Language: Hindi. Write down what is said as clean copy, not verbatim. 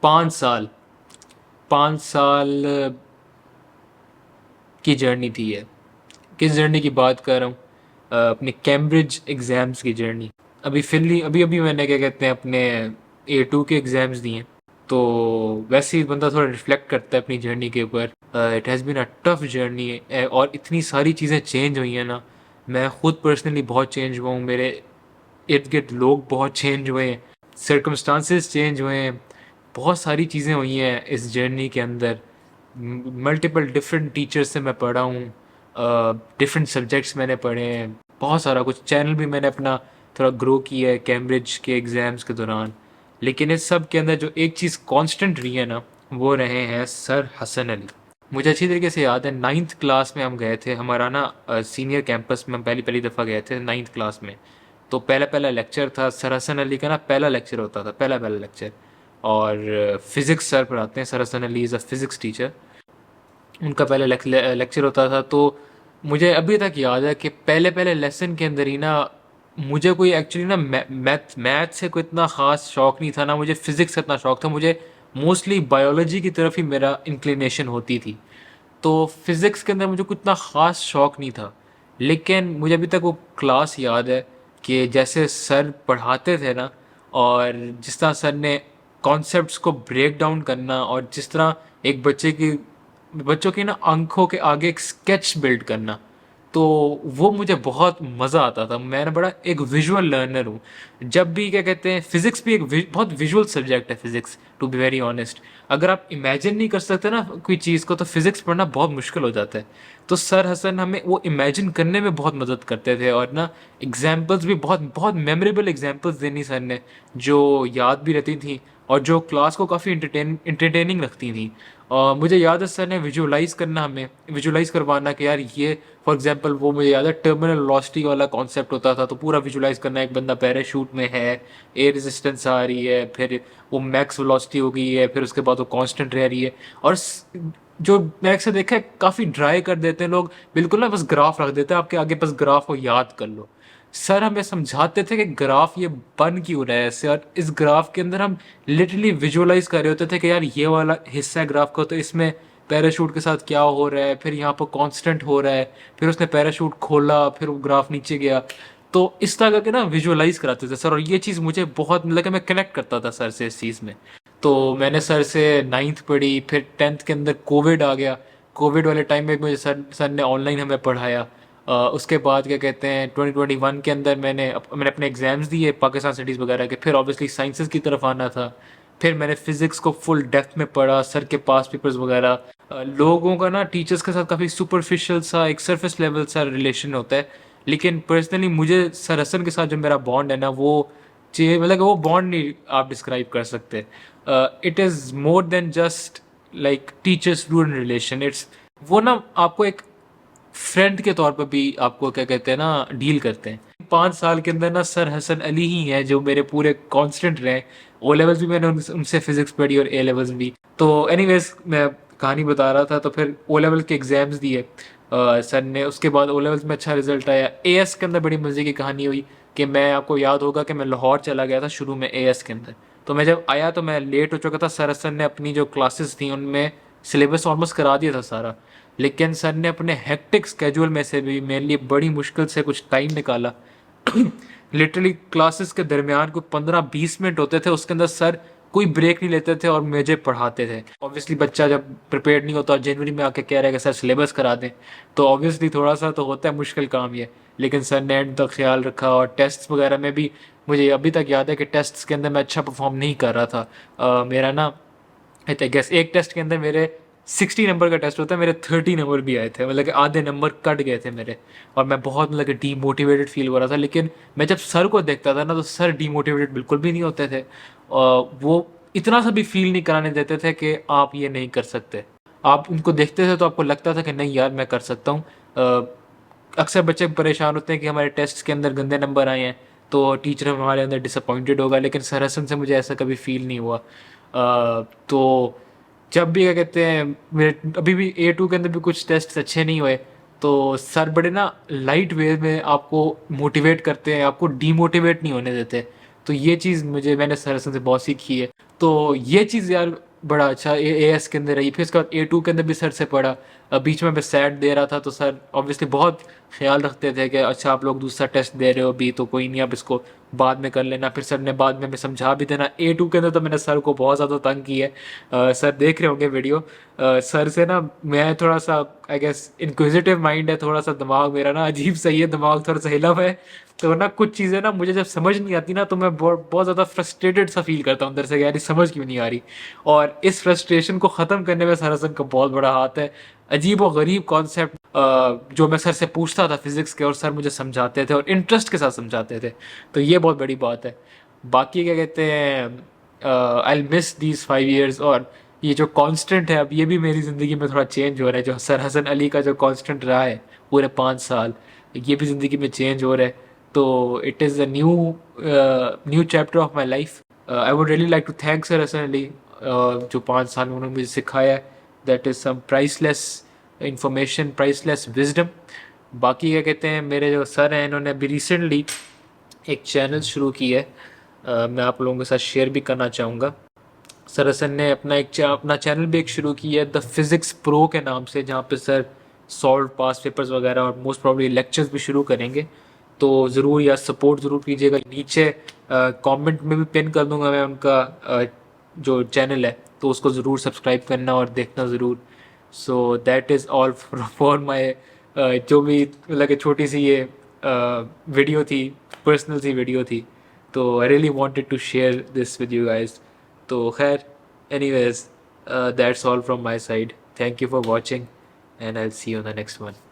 5 साल 5 साल की जर्नी थी ये। किस जर्नी की बात कर रहा हूँ? अपने कैम्ब्रिज एग्ज़ाम्स की जर्नी। अभी अभी मैंने क्या कहते हैं अपने A2 के एग्ज़ाम्स दिए हैं, तो वैसे ही बंदा थोड़ा रिफ्लेक्ट करता है अपनी जर्नी के ऊपर। It has been a tough journey और इतनी सारी चीज़ें चेंज हुई हैं ना। मैं खुद पर्सनली बहुत चेंज हुआ हूँ, मेरे इर्द गिर्द लोग बहुत चेंज हुए हैं, सर्कमस्टांसेस चेंज हुए हैं, बहुत सारी चीज़ें हुई हैं इस जर्नी के अंदर। मल्टीपल डिफरेंट टीचर्स से मैं पढ़ा हूँ, डिफरेंट सब्जेक्ट्स मैंने पढ़े हैं, बहुत सारा कुछ। चैनल भी मैंने अपना थोड़ा ग्रो किया है कैम्ब्रिज के एग्ज़ाम्स के दौरान। लेकिन इस सब के अंदर जो एक चीज़ कांस्टेंट रही है ना, वो रहे हैं सर हसन अली। मुझे अच्छी तरीके से याद है 9th क्लास में हम गए थे, हमारा ना सीनियर कैंपस में हम पहली पहली दफ़ा गए थे 9th क्लास में। तो पहला पहला लेक्चर था सर हसन अली का ना, पहला लेक्चर होता था, पहला पहला लेक्चर। और फिज़िक्स सर पढ़ाते हैं, sir Hasan Ali is a physics teacher. उनका पहले लेक्चर होता था, तो मुझे अभी तक याद है कि पहले पहले लेसन के अंदर ही ना मुझे कोई एक्चुअली ना मैथ से कोई इतना ख़ास शौक़ नहीं था ना, मुझे फ़िज़िक्स का इतना शौक़ था। मुझे मोस्टली बायोलॉजी की तरफ ही मेरा इंक्लिनेशन होती थी, तो फिज़िक्स के अंदर मुझे कुछ इतना ख़ास शौक़ नहीं था। लेकिन मुझे अभी तक वो क्लास याद है कि जैसे सर पढ़ाते थे ना, और जिस तरह सर ने कॉन्सेप्ट्स को ब्रेक डाउन करना, और जिस तरह एक बच्चों की ना आंखों के आगे एक स्केच बिल्ड करना, तो वो मुझे बहुत मज़ा आता था। मैं ना बड़ा एक विजुअल लर्नर हूँ। जब भी क्या कहते हैं, फिज़िक्स भी एक बहुत विजुअल सब्जेक्ट है physics, to be very honest. अगर आप इमेजिन नहीं कर सकते ना कोई चीज़ को, तो फिज़िक्स पढ़ना बहुत मुश्किल हो जाता है। तो सर हसन हमें वो इमेजिन करने में बहुत मदद करते थे, और ना एग्जाम्पल्स भी बहुत बहुत मेमोरेबल एग्जाम्पल्स देनी सर ने, जो याद भी रहती थी और जो क्लास को काफ़ी इंटरटेनिंग रखती थी। और मुझे याद है सर ने हमें विजुलाइज़ करवाना कि यार ये, फॉर एग्जांपल, वो मुझे याद है टर्मिनल वेलोसिटी वाला कॉन्सेप्ट होता था, तो पूरा विजुलाइज़ करना, एक बंदा पैराशूट में है, एयर रेजिस्टेंस आ रही है, फिर वो मैक्स वेलोसिटी हो गई है, फिर उसके बाद वो कांस्टेंट रह रही है। और जो मैंने अक्सर देखा है, काफ़ी ड्राई कर देते हैं लोग, बिल्कुल ना बस ग्राफ रख देते हैं आपके आगे, बस ग्राफ को याद कर लो। सर हमें समझाते थे कि ग्राफ ये बन क्यों रहा है ऐसे, और इस ग्राफ के अंदर हम लिटरली विजुअलाइज कर रहे होते थे कि यार ये वाला हिस्सा है ग्राफ का, तो इसमें पैराशूट के साथ क्या हो रहा है, फिर यहाँ पर कांस्टेंट हो रहा है, फिर उसने पैराशूट खोला, फिर वो ग्राफ नीचे गया। तो इस तरह करके ना विजुअलाइज कराते थे सर, और ये चीज़ मुझे बहुत, मतलब कि मैं कनेक्ट करता था सर से इस चीज़ में। तो मैंने सर से 9th पढ़ी, फिर 10th के अंदर कोविड आ गया। कोविड वाले टाइम में मुझे सर ने ऑनलाइन हमें पढ़ाया। उसके बाद क्या कहते हैं 2021 के अंदर मैंने अपने एग्ज़ाम्स दिए पाकिस्तान स्टडीज़ वगैरह के, फिर ऑब्वियसली साइंसेस की तरफ आना था। फिर मैंने फ़िज़िक्स को फुल डेप्थ में पढ़ा, सर के पास पेपर्स वगैरह। लोगों का ना टीचर्स के साथ काफ़ी सुपरफिशियल सा, एक सरफेस लेवल सा रिलेशन होता है, लेकिन पर्सनली मुझे सर हसन के साथ जो मेरा बॉन्ड है ना, वो चे मतलब वो बॉन्ड नहीं आप डिस्क्राइब कर सकते। It is more than just like teacher student relation, it's वो ना आपको एक फ्रेंड के तौर पर भी आपको क्या कहते हैं ना डील करते हैं। 5 साल के अंदर ना सर हसन अली ही हैं जो मेरे पूरे कांस्टेंट रहे। ओ लेवल्स भी मैंने उनसे फिजिक्स पढ़ी, और ए लेवल्स भी। तो एनीवेज मैं कहानी बता रहा था, तो फिर ओ लेवल के एग्ज़ाम्स दिए सर ने। उसके बाद ओ लेवल्स में अच्छा रिजल्ट आया। एएस के अंदर बड़ी मज़े की कहानी हुई कि मैं, आपको याद होगा कि मैं लाहौर चला गया था शुरू में एएस के अंदर। तो मैं जब आया तो मैं लेट हो चुका था। सर हसन ने अपनी जो क्लासेस थी उनमें सिलेबस ऑलमोस्ट करा दिया था सारा, लेकिन सर ने अपने हेक्टिक स्केड्यूल में से भी मेरे लिए बड़ी मुश्किल से कुछ टाइम निकाला। लिटरली क्लासेस के दरमियान कोई 15-20 मिनट होते थे, उसके अंदर सर कोई ब्रेक नहीं लेते थे और मुझे पढ़ाते थे। ऑब्वियसली बच्चा जब प्रिपेयर नहीं होता, जनवरी में आके कह रहा है कि सर सिलेबस करा दें, तो ऑब्वियसली थोड़ा सा तो होता है मुश्किल काम ये। लेकिन सर ने एंड तक ख्याल रखा, और टेस्ट वगैरह में भी मुझे अभी तक याद है कि टेस्ट के अंदर मैं अच्छा परफॉर्म नहीं कर रहा था। मेरा ना आई गेस एक टेस्ट के अंदर मेरे 60 नंबर का टेस्ट होता है, मेरे 30 नंबर भी आए थे, मतलब कि आधे नंबर कट गए थे मेरे। और मैं बहुत, मतलब कि डीमोटिवेटेड फील हो रहा था। लेकिन मैं जब सर को देखता था ना, तो सर डीमोटिवेटेड बिल्कुल भी नहीं होते थे, और वो इतना सा भी फील नहीं कराने देते थे कि आप ये नहीं कर सकते। आप उनको देखते थे तो आपको लगता था कि नहीं यार मैं कर सकता हूँ। अक्सर बच्चे परेशान होते हैं कि हमारे टेस्ट के अंदर गंदे नंबर आए हैं, तो टीचर हमारे अंदर डिसअपॉइंटेड होगा, लेकिन सर हसन से मुझे ऐसा कभी फील नहीं हुआ। तो जब भी क्या कहते हैं, मेरे अभी भी A2 के अंदर भी कुछ टेस्ट अच्छे नहीं हुए, तो सर बड़े ना लाइट वे में आपको मोटिवेट करते हैं, आपको डीमोटिवेट नहीं होने देते। तो ये चीज़ मैंने सर हसन से बहुत सीखी है। तो ये चीज़ यार बड़ा अच्छा ए एस के अंदर रही। फिर उसके बाद A2 के अंदर भी सर से पढ़ा। बीच में मैं सेट दे रहा था तो सर ऑब्वियसली बहुत ख्याल रखते थे कि अच्छा आप लोग दूसरा टेस्ट दे रहे हो अभी, तो कोई नहीं, आप इसको बाद में कर लेना। फिर सर ने बाद में समझा भी देना। A2 के अंदर तो मैंने सर को बहुत ज़्यादा तंग किया है। सर देख रहे होंगे वीडियो। सर से ना मैं थोड़ा सा आई गेस इंक्विजिटिव माइंड है, थोड़ा सा दिमाग मेरा ना अजीब सही है, दिमाग थोड़ा सा हिला हुआ है। तो ना कुछ चीज़ें ना मुझे जब समझ नहीं आती ना तो मैं बहुत बहुत ज़्यादा फ्रस्ट्रेटेड सा फील करता हूँ अंदर से, यार ये समझ क्यों नहीं आ रही। और इस फ्रस्ट्रेशन को ख़त्म करने में सर हसन का बहुत बड़ा हाथ है। अजीब और गरीब कॉन्सेप्ट जो मैं सर से पूछता था फिज़िक्स के, और सर मुझे समझाते थे और इंटरेस्ट के साथ समझाते थे। तो ये बहुत बड़ी बात है। बाकी क्या कहते हैं, आई मिस दीज 5 years। और ये जो कांस्टेंट है अब ये भी मेरी ज़िंदगी में थोड़ा चेंज हो रहा है, जो सर हसन अली का जो कांस्टेंट रहा है पूरे 5 साल, ये भी ज़िंदगी में चेंज हो रहा है। तो it is a new chapter of my life. I would really like to thank sir Hasan Ali, जो 5 साल में उन्होंने मुझे सिखाया है। That is some priceless information, priceless wisdom. बाकी क्या कहते हैं, मेरे जो सर हैं इन्होंने अभी रिसेंटली एक चैनल शुरू की है, मैं आप लोगों के साथ शेयर भी करना चाहूँगा। सर हसन ने अपना चैनल भी एक शुरू किया है द फिज़िक्स प्रो के नाम से, जहाँ पे सर सॉल्व पास पेपर्स वगैरह और मोस्ट प्रॉब्ली लेक्चर्स भी शुरू करेंगे। तो ज़रूर यार सपोर्ट ज़रूर कीजिएगा। नीचे कमेंट में भी पिन कर दूंगा मैं उनका जो चैनल है, तो उसको ज़रूर सब्सक्राइब करना और देखना ज़रूर। So that is all for my जो भी मतलब कि छोटी सी ये वीडियो थी, पर्सनल सी वीडियो थी। तो I really wanted to share this with you guys. तो खैर, anyways, that's all from my side. Thank you for watching, and I'll see you on the next one.